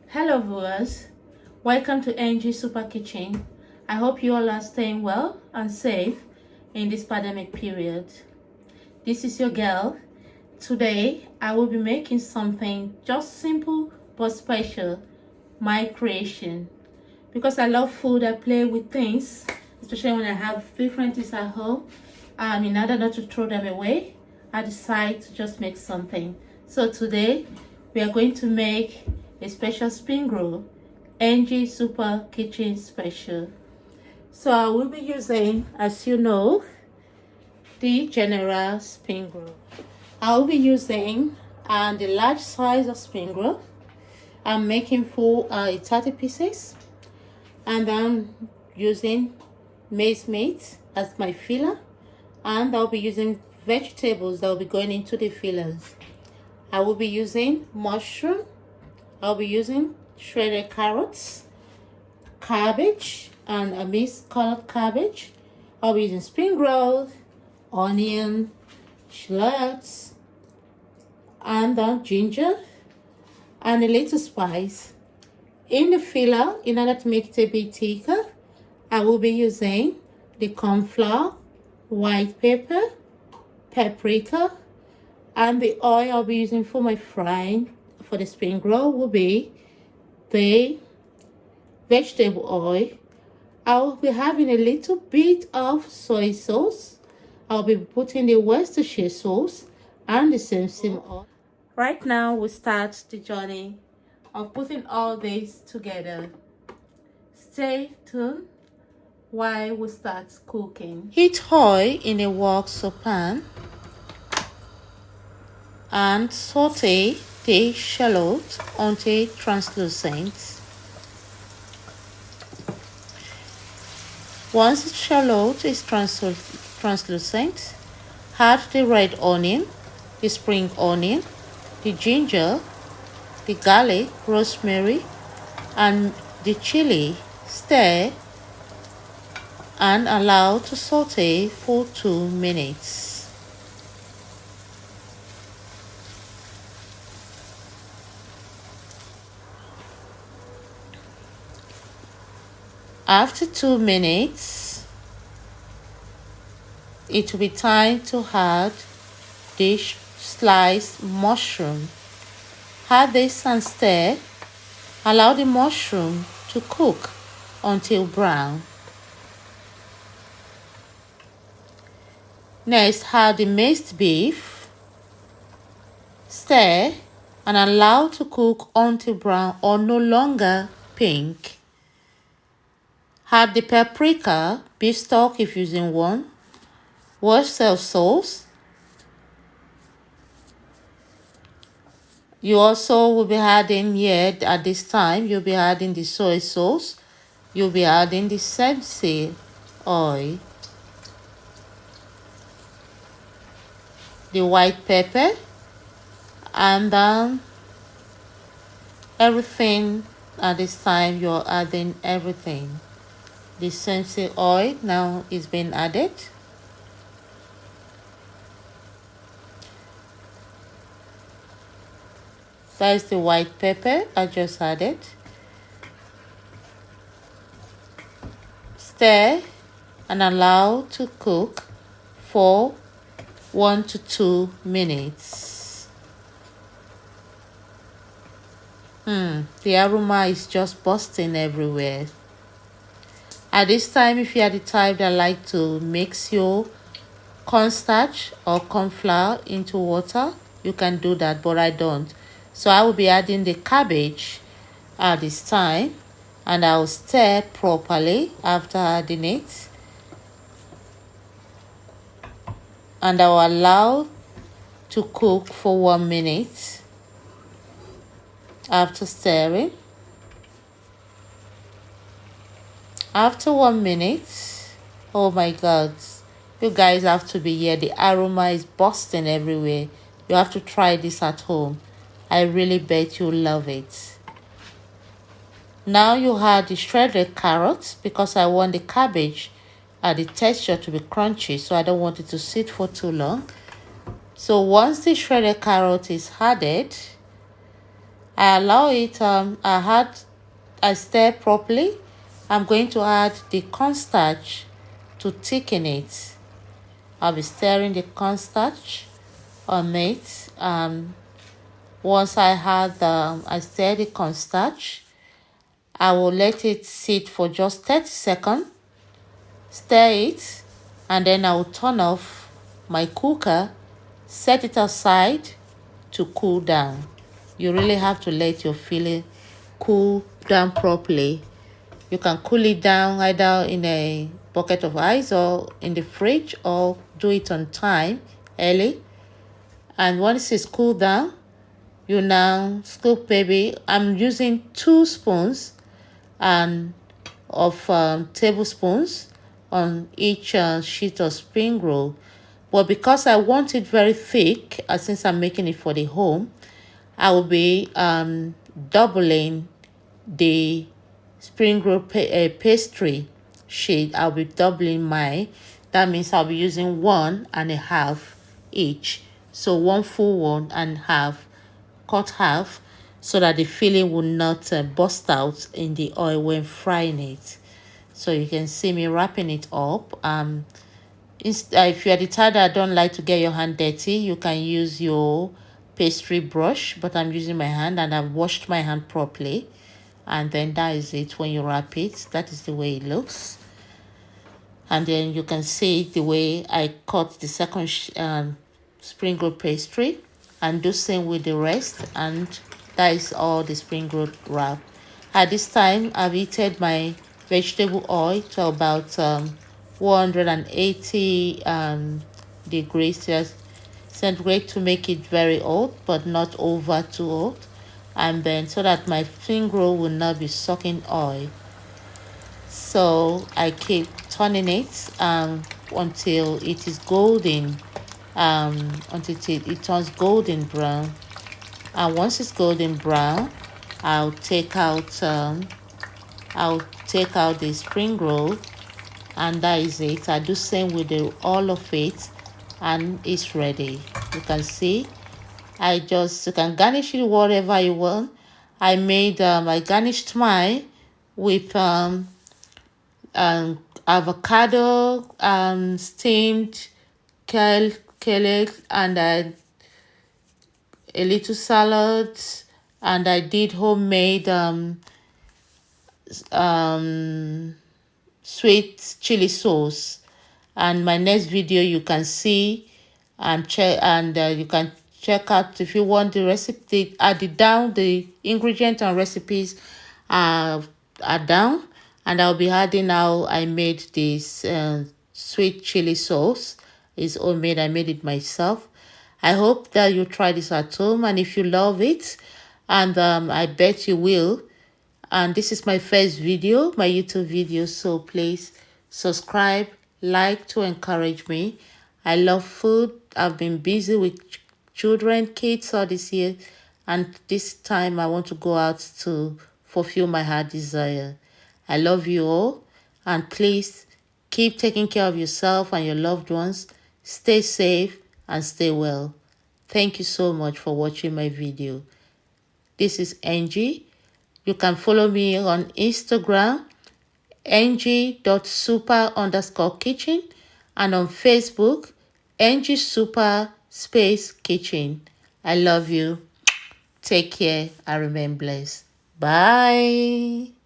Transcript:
Hello viewers, welcome to NgeeSuperKitchen. I hope you all are staying well and safe in this pandemic period. This is your girl. Today I will be making something just simple but special, my creation. Because I love food, I play with things, especially when I have different things at home. In order not to throw them away, I decide to just make something. So today we are going to make a special spring roll, NgeeSuperKitchen special. So I will be using, as you know, the general spring roll. I will be using the large size of spring roll. I'm making for 30 pieces, and I'm using maize meat as my filler, and I'll be using vegetables that will be going into the fillers. I will be using mushroom. I'll be using shredded carrots, cabbage, and a mixed colored cabbage. I'll be using spring rolls, onion, shallots, and ginger, and a little spice. In the filler, in order to make it a bit thicker, I will be using the corn flour, white pepper, paprika, and the oil I'll be using for my frying for the spring roll will be the vegetable oil. I'll be having a little bit of soy sauce. I'll be putting the Worcestershire sauce and the same oil. Right now we start the journey of putting all this together. Stay tuned while we start cooking. Heat oil in a wok pan and saute the shallot until translucent. Once the shallot is translucent, add the red onion, the spring onion, the ginger, the garlic, rosemary, and the chili. Stir and allow to saute for 2 minutes. After 2 minutes, it will be time to add the sliced mushroom. Add this and stir. Allow the mushroom to cook until brown. Next, add the minced beef. Stir and allow to cook until brown or no longer pink. Add the paprika, beef stock if using one, Worcestershire sauce. You also will be adding here at this time, you'll be adding the soy sauce. You'll be adding the sesame oil, the white pepper, and then everything at this time you're adding everything. The sesame oil now is being added. That is the white pepper I just added. Stir and allow to cook for 1 to 2 minutes. The aroma is just bursting everywhere. At this time, if you are the type that like to mix your cornstarch or corn flour into water, you can do that, but I don't. So I will be adding the cabbage at this time, and I will stir properly after adding it, and I will allow to cook for 1 minute. After stirring, after 1 minute, oh my god, you guys have to be here. The aroma is bursting everywhere. You have to try this at home. I really bet you love it. Now you add the shredded carrots because I want the cabbage and the texture to be crunchy, so I don't want it to sit for too long. So once the shredded carrot is added, I allow it, I stir properly. I'm going to add the cornstarch to thicken it. I'll be stirring the cornstarch on it. Once I stir the cornstarch, I will let it sit for just 30 seconds. Stir it, and then I will turn off my cooker, set it aside to cool down. You really have to let your filling cool down properly. You can cool it down either in a bucket of ice or in the fridge, or do it on time early. And once it's cooled down, you now scoop, maybe I'm using 2 spoons of tablespoons on each sheet of spring roll. But because I want it very thick, since I'm making it for the home, I will be doubling the spring roll pastry sheet. I'll be doubling mine. That means I'll be using 1.5 each. So 1 full 1.5, cut half, so that the filling will not burst out in the oil when frying it. So you can see me wrapping it up. If you're the type that don't like to get your hand dirty, you can use your pastry brush, but I'm using my hand, and I've washed my hand properly. And then that is it. When you wrap it, that is the way it looks. And then you can see the way I cut the second spring roll pastry, and do same with the rest. And that is all the spring roll wrap. At this time, I've heated my vegetable oil to about 180 degrees centigrade to make it very hot, but not over too hot. And then so that my spring roll will not be sucking oil. So I keep turning it until it is golden, until it turns golden brown. And once it's golden brown, I'll take out the spring roll, and that is it. I do same with all of it, and it's ready. You can see you can garnish it whatever you want. I garnished mine with avocado, steamed kale, and a little salad, and I did homemade sweet chili sauce. And my next video you can see and check, and you can check out if you want the recipe. The ingredients and recipes are down, and I'll be adding how I made this sweet chili sauce. It's homemade. I made it myself. I hope that you try this at home, and if you love it, and I bet you will. And this is my first video, my YouTube video, so please subscribe, like to encourage me. I love food. I've been busy with children, kids all this year, and this time I want to go out to fulfill my heart desire. I love you all, and please keep taking care of yourself and your loved ones. Stay safe and stay well. Thank you so much for watching my video. This is Ngee. You can follow me on Instagram, ngee.super_kitchen, and on Facebook, NgeeSuper_kitchen. I love you. Take care and remain blessed. Bye.